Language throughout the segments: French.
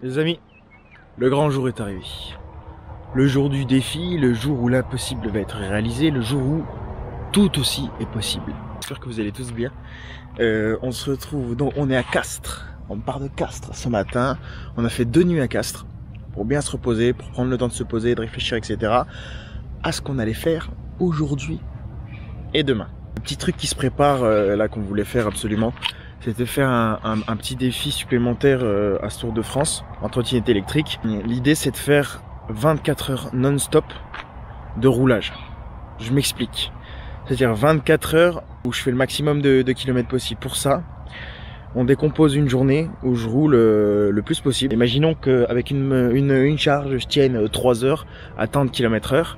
Les amis, le grand jour est arrivé. Le jour du défi, le jour où l'impossible va être réalisé, le jour où tout aussi est possible. J'espère que vous allez tous bien. On se retrouve, donc on est à Castres. On part de Castres ce matin. On a fait 2 nuits à Castres pour bien se reposer, pour prendre le temps de se poser, de réfléchir, etc. à ce qu'on allait faire aujourd'hui et demain. Un petit truc qui se prépare là qu'on voulait faire absolument, c'était faire un petit défi supplémentaire à ce Tour de France en trottinette électrique. L'idée c'est de faire 24 heures non-stop de roulage. Je m'explique. C'est-à-dire 24 heures où je fais le maximum de kilomètres possible. Pour ça, on décompose une journée où je roule le plus possible. Imaginons qu'avec une charge, je tienne 3 heures à tant de km/h.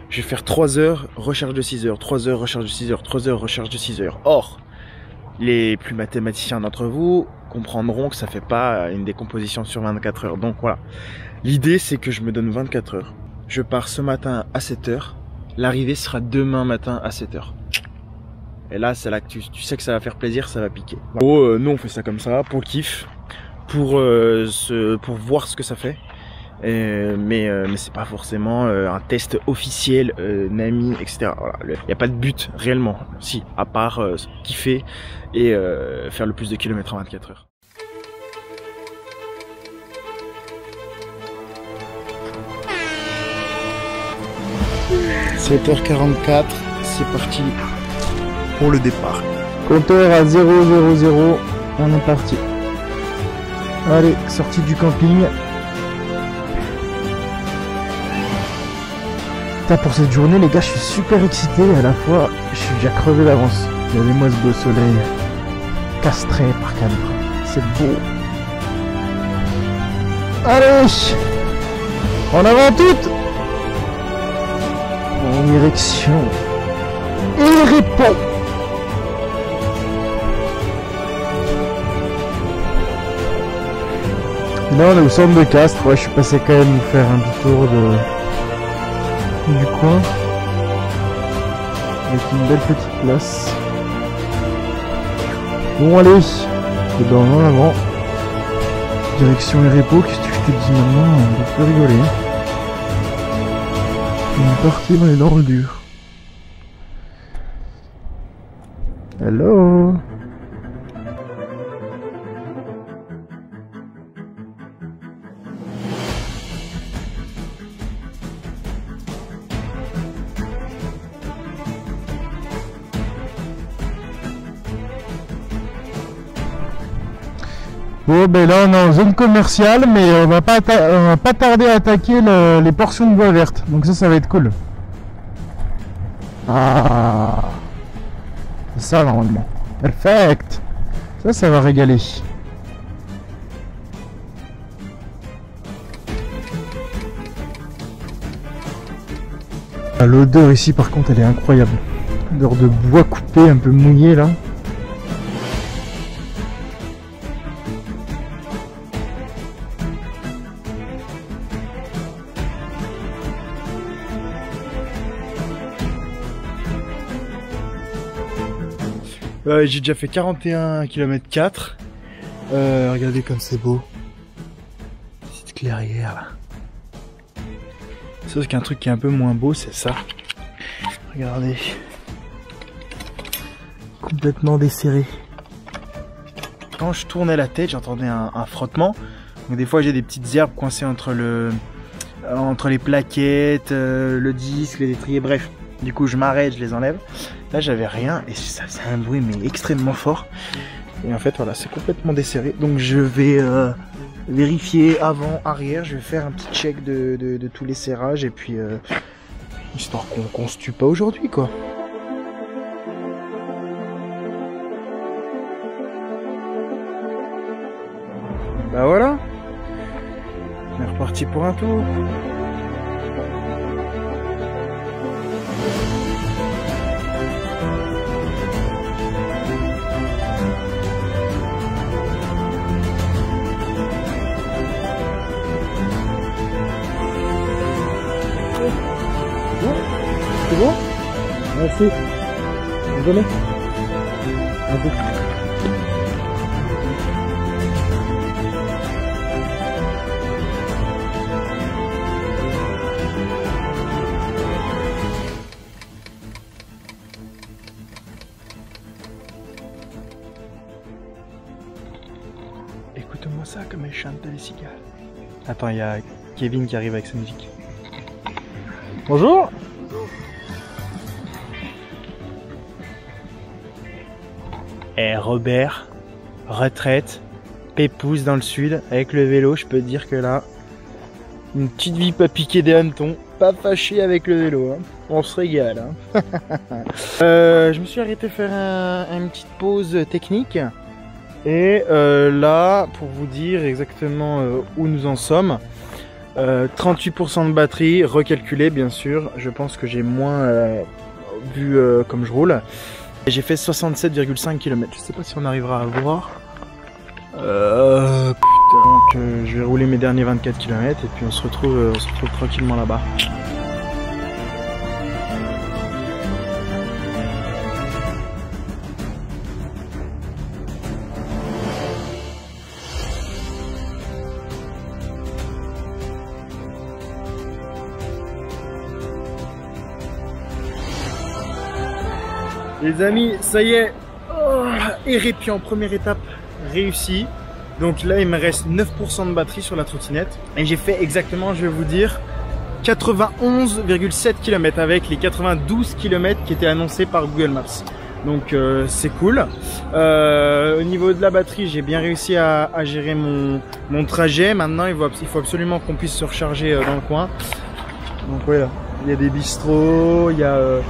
Je vais faire 3 heures, recharge de 6 heures, 3 heures, recharge de 6 heures, 3 heures, recharge de 6 heures. Or, les plus mathématiciens d'entre vous comprendront que ça fait pas une décomposition sur 24 heures. Donc voilà. L'idée, c'est que je me donne 24 heures. Je pars ce matin à 7 heures. L'arrivée sera demain matin à 7 heures. Et là, c'est là que tu sais que ça va faire plaisir, ça va piquer. Voilà. Nous, on fait ça comme ça, pour le kiff, pour voir ce que ça fait. Mais c'est pas forcément un test officiel, NAMI, etc. Voilà. Il n'y a pas de but réellement, si, à part kiffer et faire le plus de kilomètres en 24 heures. « 7h44, c'est parti pour le départ. Compteur à 000, on est parti. Allez, sortie du camping. Putain, pour cette journée, les gars, je suis super excité et à la fois, je suis déjà crevé d'avance. Regardez-moi ce beau soleil. Castré par caméra. C'est beau. Allez, en avant toutes. En direction et répond. Là on est au centre de Castres. Ouais, je suis passé quand même vous faire un petit tour du coin avec une belle petite place. Bon allez, dedans en avant. Direction et repos. Qu'est-ce que je te dis maintenant? On peut rigoler. On est parti, on est dans le dur. Hello. Bon ben là on est en zone commerciale, mais on va pas tarder à attaquer les portions de bois vertes, donc ça va être cool. Ah, c'est ça normalement. Perfect. Ça va régaler. Ah, l'odeur ici par contre elle est incroyable. L'odeur de bois coupé, un peu mouillé là. J'ai déjà fait 41 km 4. Regardez comme c'est beau. Petite clairière là. Sauf qu'un truc qui est un peu moins beau, c'est ça. Regardez. Complètement desserré. Quand je tournais la tête, j'entendais un frottement. Donc des fois j'ai des petites herbes coincées entre les plaquettes, le disque, les étriers, bref. Du coup je m'arrête, je les enlève. Là j'avais rien et ça c'est un bruit mais extrêmement fort. Et en fait voilà, c'est complètement desserré. Donc je vais vérifier avant, arrière. Je vais faire un petit check de tous les serrages. Et puis histoire qu'on se tue pas aujourd'hui quoi. Bah voilà. On est reparti pour un tour. C'est bon? Merci. Désolé. cigales. Attends, il y a Kevin qui arrive avec sa musique. Bonjour. Et Robert, retraite, pépouze dans le sud, avec le vélo, je peux te dire que là, une petite vie pas piquée des hannetons, pas fâché avec le vélo, hein. On se régale. Hein. Je me suis arrêté faire une petite pause technique. Et là, pour vous dire exactement où nous en sommes, 38% de batterie, recalculé bien sûr, je pense que j'ai moins vu comme je roule. Et j'ai fait 67,5 km, je sais pas si on arrivera à voir. Putain. Donc je vais rouler mes derniers 24 km et puis on se retrouve tranquillement là-bas. Les amis, ça y est, Hérépian, première étape réussie. Donc là, il me reste 9% de batterie sur la trottinette. Et j'ai fait exactement, je vais vous dire, 91,7 km avec les 92 km qui étaient annoncés par Google Maps. Donc c'est cool. Au niveau de la batterie, j'ai bien réussi à gérer mon trajet. Maintenant, il faut absolument qu'on puisse se recharger dans le coin. Donc voilà, il y a des bistrots, il y a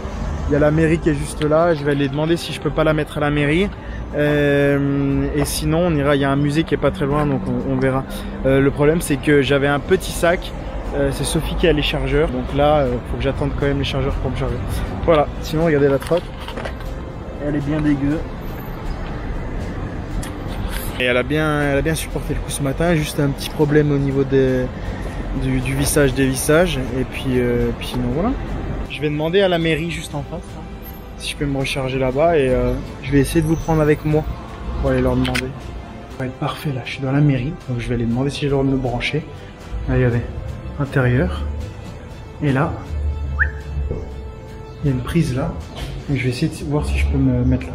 la mairie qui est juste là. Je vais aller demander si je peux pas la mettre à la mairie. Et sinon on ira, il y a un musée qui est pas très loin, donc on verra. Le problème c'est que j'avais un petit sac, c'est Sophie qui a les chargeurs, donc là faut que j'attende quand même les chargeurs pour me charger. Voilà, sinon regardez la trotte, elle est bien dégueu. Et elle a bien supporté le coup ce matin, juste un petit problème au niveau du vissage des vissages, et puis sinon voilà. Je vais demander à la mairie juste en face si je peux me recharger là-bas et je vais essayer de vous prendre avec moi pour aller leur demander. Ça va être parfait là, je suis dans la mairie, donc je vais aller demander si j'ai le droit de me brancher. Là, regardez, intérieur. Et là, il y a une prise là. Donc je vais essayer de voir si je peux me mettre là.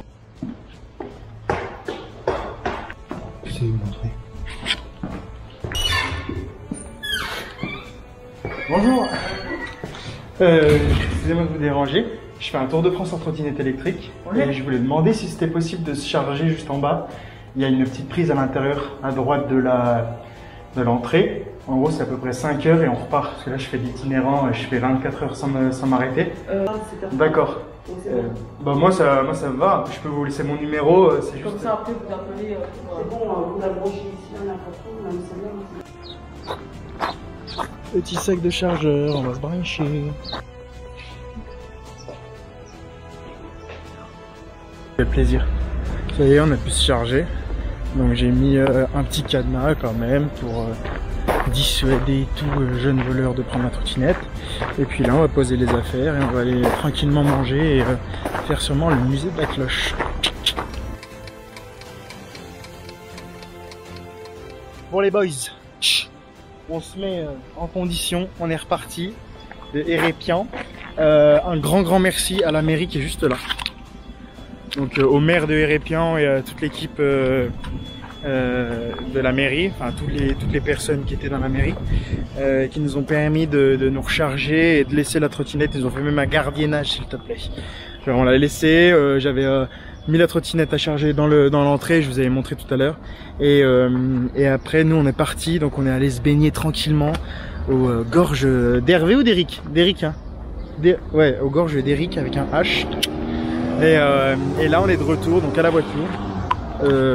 Je vais vous montrer. Bonjour. Excusez-moi de vous déranger. Je fais un tour de France en trottinette électrique et je voulais demander si c'était possible de se charger juste en bas. Il y a une petite prise à l'intérieur, à droite de l'entrée. En gros, c'est à peu près 5 heures et on repart. Parce que là, je fais l'itinérant, je fais 24 heures sans m'arrêter. D'accord. Bah moi ça me va. Je peux vous laisser mon numéro. C'est juste. Comme ça, après, vous appelez. C'est bon, vous la branchez ici, n'importe où, Petit sac de chargeur, on va se brancher. Ça fait plaisir. Ça y est, on a pu se charger. Donc j'ai mis un petit cadenas quand même pour dissuader tout jeune voleur de prendre la trottinette. Et puis là, on va poser les affaires et on va aller tranquillement manger et faire sûrement le musée de la cloche. Bon les boys, on se met en condition, on est reparti de Hérépian. Un grand merci à la mairie qui est juste là. Donc au maire de Hérépian et à toute l'équipe de la mairie, enfin toutes les personnes qui étaient dans la mairie, qui nous ont permis de nous recharger et de laisser la trottinette. Ils ont fait même un gardiennage s'il te plaît. On l'a laissé, j'avais mis la trottinette à charger dans l'entrée, je vous avais montré tout à l'heure. Et après nous on est parti, donc on est allé se baigner tranquillement aux gorges d'Hervé ou d'Éric. D'Éric hein. Ouais, aux gorges d'Éric avec un H. Et là on est de retour donc à la voiture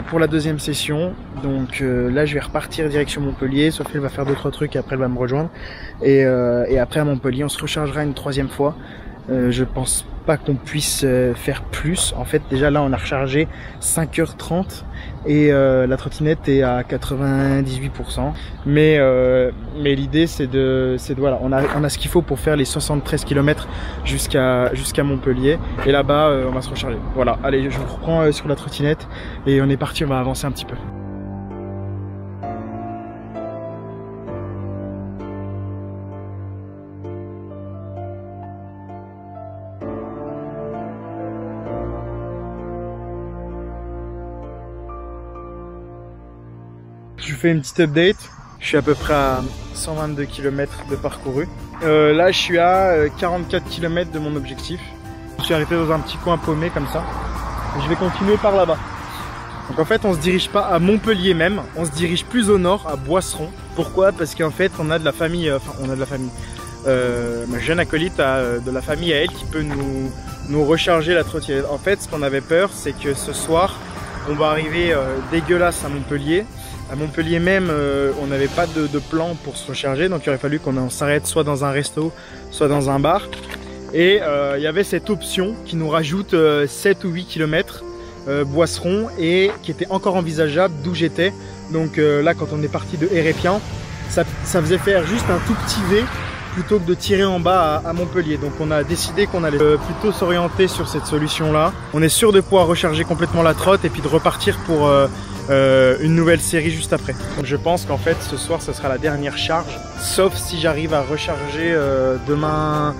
pour la deuxième session. Donc là je vais repartir direction Montpellier. Sophie elle va faire 2-3 trucs et après elle va me rejoindre. Et après à Montpellier on se rechargera une troisième fois. Je pense pas qu'on puisse faire plus. En fait déjà là on a rechargé 5h30 et la trottinette est à 98%. Mais l'idée c'est de voilà, on a ce qu'il faut pour faire les 73 km jusqu'à Montpellier. Et là-bas on va se recharger. Voilà, allez je vous reprends sur la trottinette et on est parti, on va avancer un petit peu. Je fais une petite update. Je suis à peu près à 122 km de parcouru. Là je suis à 44 km de mon objectif. Je suis arrêté dans un petit coin paumé comme ça. Et je vais continuer par là-bas. Donc en fait on se dirige pas à Montpellier même, on se dirige plus au nord à Boisseron. Pourquoi? Parce qu'en fait on a de la famille, ma jeune acolyte a de la famille à elle qui peut nous recharger la trottinette. En fait ce qu'on avait peur c'est que ce soir on va arriver dégueulasse à Montpellier. À Montpellier même on n'avait pas de plan pour se recharger, donc il aurait fallu qu'on s'arrête soit dans un resto, soit dans un bar. Et il y avait cette option qui nous rajoute 7 ou 8 km Boisseron et qui était encore envisageable d'où j'étais. Donc là quand on est parti de Hérépian, ça faisait faire juste un tout petit V plutôt que de tirer en bas à Montpellier. Donc on a décidé qu'on allait plutôt s'orienter sur cette solution là. On est sûr de pouvoir recharger complètement la trotte et puis de repartir pour une nouvelle série juste après. Donc je pense qu'en fait ce soir ce sera la dernière charge, sauf si j'arrive à recharger demain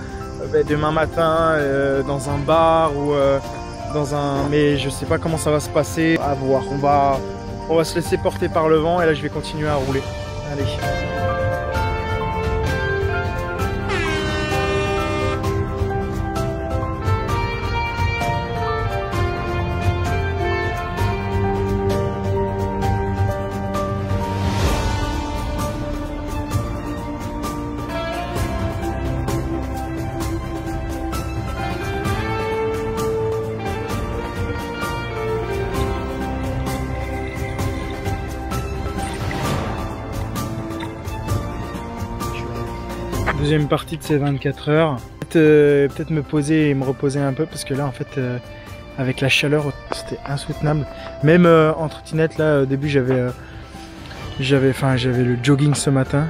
matin dans un bar ou dans un... Mais je sais pas comment ça va se passer, à voir. On va se laisser porter par le vent et là je vais continuer à rouler. Allez. Deuxième partie de ces 24 heures. Peut-être me poser et me reposer un peu parce que là en fait avec la chaleur c'était insoutenable. Même en trottinette là au début j'avais le jogging ce matin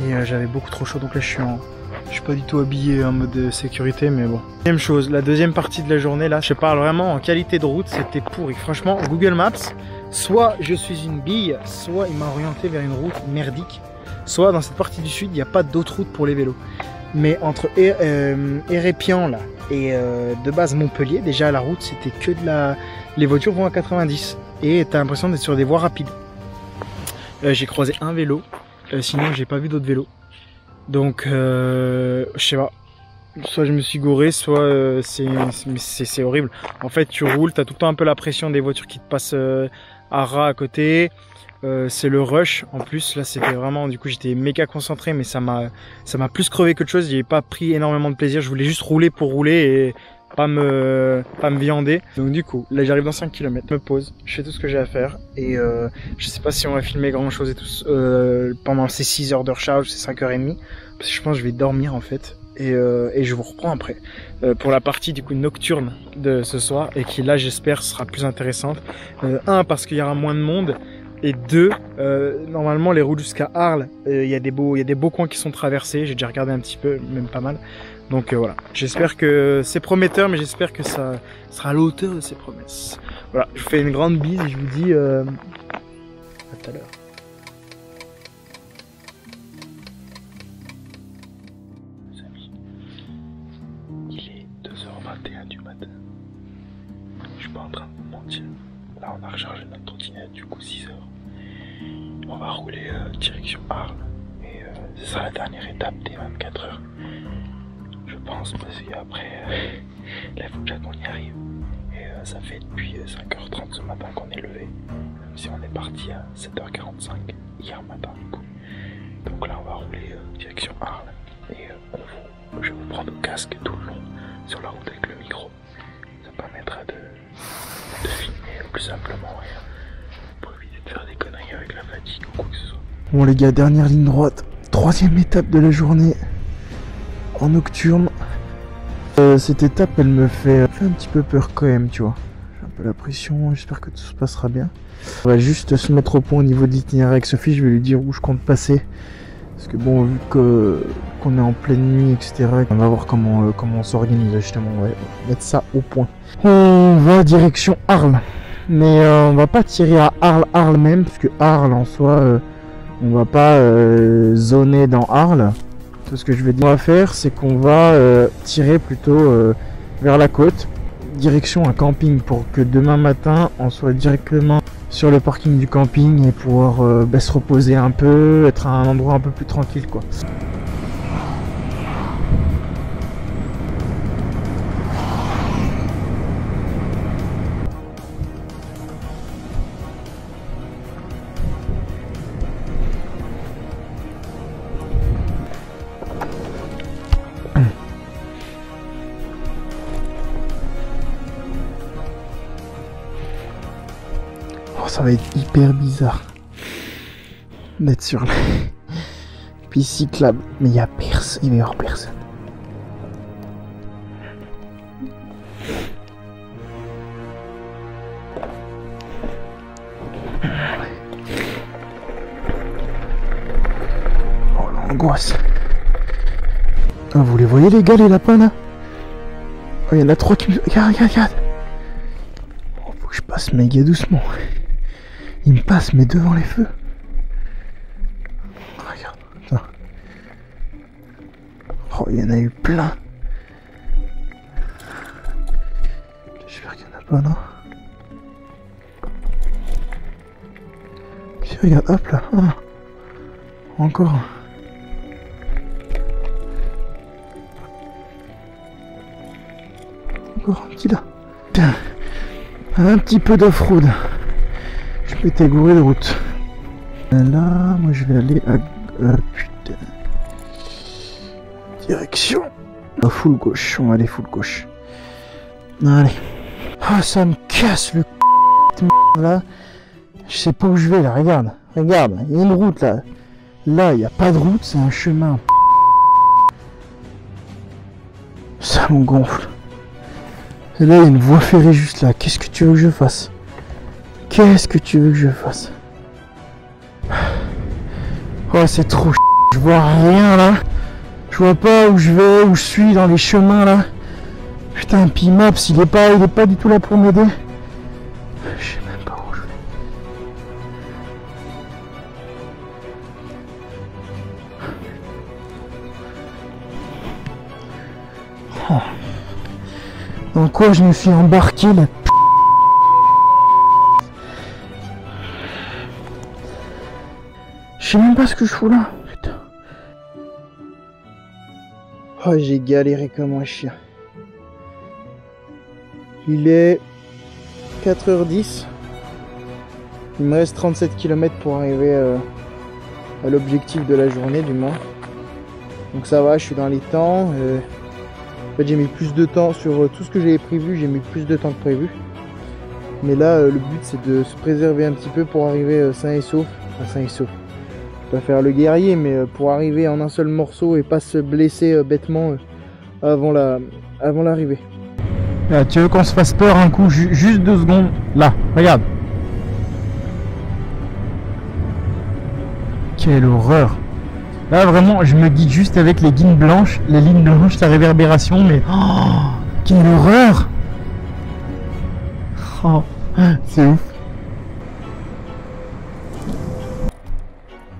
et j'avais beaucoup trop chaud, donc là je suis pas du tout habillé en mode sécurité, mais bon. Deuxième chose, la deuxième partie de la journée là, je parle vraiment en qualité de route, c'était pourri. Franchement Google Maps, soit je suis une bille, soit il m'a orienté vers une route merdique. Soit dans cette partie du sud, il n'y a pas d'autre route pour les vélos. Mais entre Hérépian là et de base Montpellier, déjà la route c'était que les voitures vont à 90 et t'as l'impression d'être sur des voies rapides. J'ai croisé un vélo, sinon j'ai pas vu d'autres vélos. Donc je sais pas. Soit je me suis gouré, soit c'est horrible. En fait tu roules, t'as tout le temps un peu la pression des voitures qui te passent à ras à côté. C'est le rush en plus, là c'était vraiment, du coup j'étais méga concentré, mais ça m'a plus crevé que de chose. J'ai pas pris énormément de plaisir, je voulais juste rouler pour rouler et pas me viander. Donc du coup là j'arrive dans 5 km, je me pose, je fais tout ce que j'ai à faire et je sais pas si on va filmer grand chose et tout pendant ces 6 heures de recharge, ces 5h30, parce que je pense que je vais dormir en fait. Et je vous reprends après pour la partie du coup nocturne de ce soir et qui là j'espère sera plus intéressante. Un, parce qu'il y aura moins de monde. Et deux, normalement les routes jusqu'à Arles, il y a des beaux coins qui sont traversés, j'ai déjà regardé un petit peu, même pas mal. Donc voilà, j'espère que c'est prometteur, mais j'espère que ça sera à la hauteur de ses promesses. Voilà, je vous fais une grande bise et je vous dis à tout à l'heure. Les amis, il est 2h21 du matin. Je suis pas en train de vous mentir. Là on a rechargé notre trottinette, du coup 6h. On va rouler direction Arles et ce sera la dernière étape des 24 heures. Je pense, parce qu'après là il faut déjà qu'on y arrive. Et ça fait depuis 5h30 ce matin qu'on est levé. Même si on est parti à 7h45 hier matin du coup. Donc là on va rouler direction Arles et je vais vous prendre au casque tout le long sur la route avec le micro. Ça permettra de filmer plus simplement pour éviter de faire des conneries avec la fatigue ou quoi que ce soit. Bon les gars, dernière ligne droite, troisième étape de la journée en nocturne. Cette étape elle me fait un petit peu peur quand même, tu vois. J'ai un peu la pression, j'espère que tout se passera bien. On va juste se mettre au point au niveau de l'itinéraire avec Sophie, je vais lui dire où je compte passer. Parce que bon, vu qu'on est en pleine nuit, etc., on va voir comment on s'organise justement, on va mettre ça au point. On va direction Arles, mais on va pas tirer à Arles même, parce que Arles en soi, on va pas zoner dans Arles. Tout ce que je vais dire, on va faire, c'est qu'on va tirer plutôt vers la côte, direction un camping, pour que demain matin, on soit directement sur le parking du camping et pouvoir se reposer un peu, être à un endroit un peu plus tranquille quoi. Ça va être hyper bizarre d'être sur la piste cyclable, mais il y a personne, il va y avoir personne. Oh l'angoisse. Ah, vous les voyez les gars, les lapins là? Oh, il y en a 3 qui me... Regarde, regarde, regarde. Oh, faut que je passe méga doucement. Il me passe mais devant les feux. Regarde, putain. Oh, il y en a eu plein. J'espère qu'il n'y en a pas, non? Puis regarde, hop là. Ah. Encore un. Encore un petit là. Putain. Un petit peu d'off-road. Je peux t'égourer de route. Là, moi je vais aller à... putain. Direction. À full gauche, on va aller full gauche. Allez. Ah, ça me casse le là. Je sais pas où je vais là, regarde. Regarde, il y a une route là. Là, il n'y a pas de route, c'est un chemin. Ça me gonfle. Et là, il y a une voie ferrée juste là. Qu'est-ce que tu veux que je fasse? Qu'est-ce que tu veux que je fasse? Oh, c'est trop je vois rien là. Je vois pas où je vais, où je suis dans les chemins là. Putain, puis Maps, il est pas du tout là pour m'aider. Je sais même pas où je vais. Oh. Dans quoi je me suis embarqué là? Je sais même pas ce que je fous là. Putain. Oh, j'ai galéré comme un chien. Il est 4h10. Il me reste 37 km pour arriver à l'objectif de la journée du moins. Donc ça va, je suis dans les temps. En fait, j'ai mis plus de temps sur tout ce que j'avais prévu. J'ai mis plus de temps que prévu. Mais là, le but c'est de se préserver un petit peu pour arriver sain et sauf. Enfin, sain et sauf. Pas faire le guerrier, mais pour arriver en un seul morceau et pas se blesser bêtement avant l'arrivée. Là, tu veux qu'on se fasse peur un coup, juste 2 secondes. Là, regarde. Quelle horreur. Là vraiment, je me guide juste avec les lignes blanches, la réverbération, mais oh, quelle horreur. Oh, c'est ouf.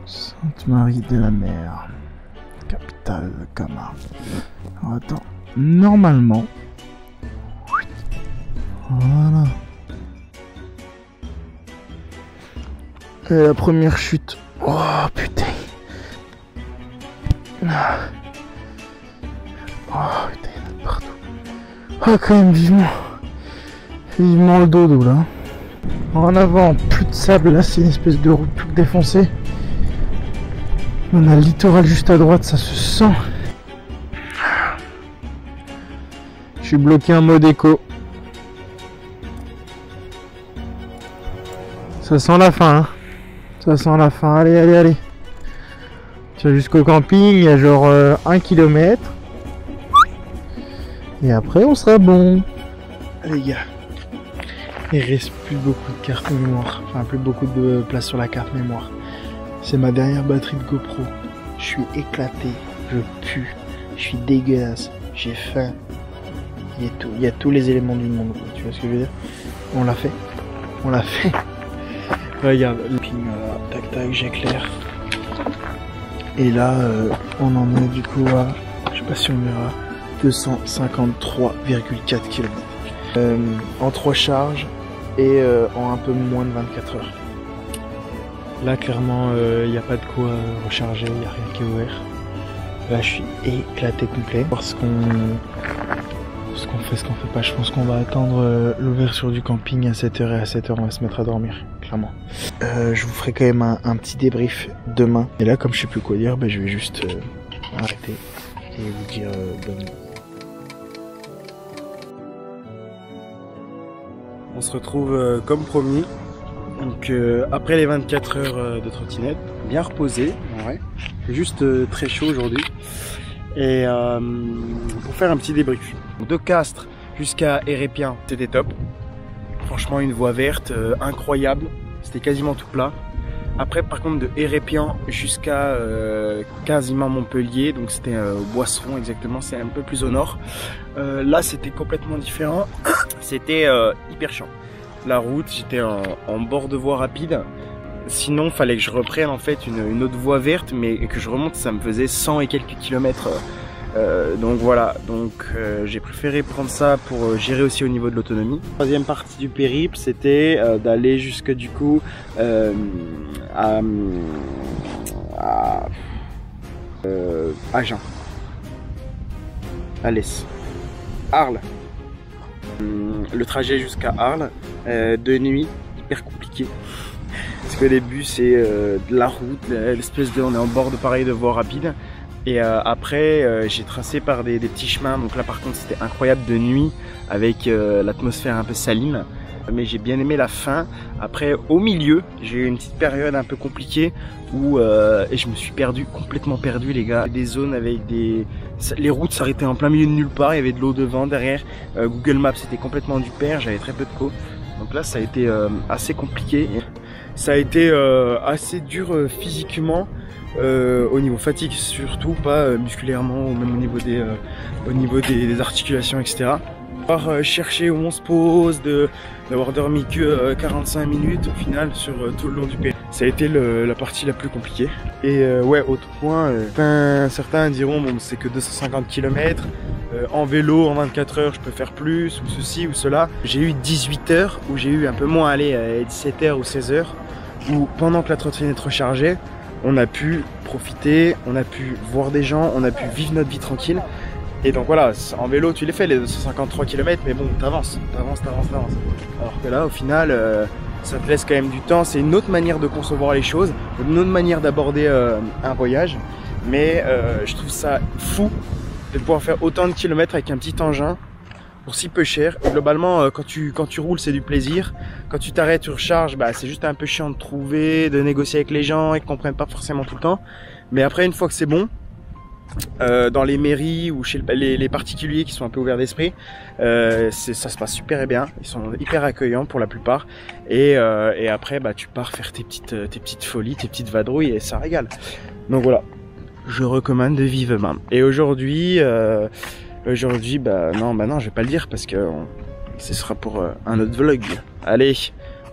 Sainte-Marie de la Mer, capitale de Camargue. Alors attends, normalement, voilà. Et la première chute. Oh putain. Oh putain, il y en a partout. Ah quand même, vivement le dodo là. En avant, plus de sable, là c'est une espèce de route toute défoncée. On a le littoral juste à droite, ça se sent. Je suis bloqué en mode éco. Ça sent la fin, hein. Ça sent la fin, allez, allez, allez. Tu vas jusqu'au camping, il y a genre 1 km. Et après on sera bon. Les gars, il reste plus beaucoup de carte mémoire. Enfin, plus beaucoup de place sur la carte mémoire. C'est ma dernière batterie de GoPro. Je suis éclaté, je pue, je suis dégueulasse, j'ai faim. Il y a tous les éléments du monde. Tu vois ce que je veux dire? On l'a fait. On l'a fait. Regarde, le ping, voilà, tac tac, j'éclaire. Et là, on en est du coup à, je sais pas si on verra, 253,4 km. En 3 charges, et en un peu moins de 24 heures. Là clairement il n'y a pas de quoi recharger, il n'y a rien qui est ouvert. Là je suis éclaté complet. Voir ce qu'on fait, ce qu'on fait pas. Je pense qu'on va attendre l'ouverture du camping à 7h et à 7h on va se mettre à dormir, clairement. Je vous ferai quand même un petit débrief demain. Et là comme je sais plus quoi dire, bah, je vais juste arrêter et vous dire bonne nuit. On se retrouve comme promis. Donc après les 24 heures de trottinette, bien reposé en vrai. C'est juste très chaud aujourd'hui. Et pour faire un petit débrief. De Castres jusqu'à Hérépien, c'était top. Franchement une voie verte incroyable. C'était quasiment tout plat. Après par contre de Hérépien jusqu'à quasiment Montpellier, donc c'était Boisseron exactement, c'est un peu plus au nord. Là c'était complètement différent. C'était hyper chiant. La route, j'étais en bord de voie rapide. Sinon, fallait que je reprenne en fait une autre voie verte, mais que je remonte, ça me faisait 100 et quelques kilomètres. Donc voilà, j'ai préféré prendre ça pour gérer aussi au niveau de l'autonomie. Troisième partie du périple, c'était d'aller jusque du coup à Agen, Alès, Arles. Le trajet jusqu'à Arles, de nuit, hyper compliqué. Parce qu'au début c'est de la route, l'espèce de, on est en bord de pareil de voie rapide. Et après j'ai tracé par des petits chemins, donc là par contre c'était incroyable de nuit avec l'atmosphère un peu saline. Mais j'ai bien aimé la fin. Après au milieu, j'ai eu une petite période un peu compliquée où et je me suis perdu, complètement perdu les gars. Des zones avec les routes s'arrêtaient en plein milieu de nulle part, il y avait de l'eau devant, derrière. Google Maps c'était complètement du père, j'avais très peu de co. Donc là ça a été assez compliqué. Ça a été assez dur physiquement. Au niveau fatigue surtout, pas musculairement ou même au niveau des articulations etc. Chercher où on se pose, d'avoir dormi que 45 minutes au final sur tout le long du pays. Ça a été la partie la plus compliquée. Et ouais, autre point, certains diront bon c'est que 250 km, en vélo en 24 heures je peux faire plus ou ceci ou cela. J'ai eu 18 heures où j'ai eu un peu moins, allez 17 heures ou 16 heures où pendant que la trottinette rechargeait, on a pu profiter, on a pu voir des gens, on a pu vivre notre vie tranquille. Et donc voilà, en vélo tu les fais les 253 km, mais bon t'avances. Alors que là au final ça te laisse quand même du temps, c'est une autre manière de concevoir les choses, une autre manière d'aborder un voyage. Mais je trouve ça fou de pouvoir faire autant de kilomètres avec un petit engin pour si peu cher. Et globalement quand tu roules c'est du plaisir, quand tu t'arrêtes tu recharges, bah, c'est juste un peu chiant de trouver, de négocier avec les gens et qu'ils comprennent pas forcément tout le temps. Mais après une fois que c'est bon, dans les mairies ou chez les particuliers qui sont un peu ouverts d'esprit, ça se passe super et bien, ils sont hyper accueillants pour la plupart et après bah, tu pars faire tes petites folies, tes petites vadrouilles et ça régale. Donc voilà, je recommande vivement. Et aujourd'hui bah non je vais pas le dire parce que ce sera pour un autre vlog. Allez,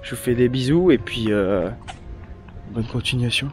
je vous fais des bisous et puis bonne continuation.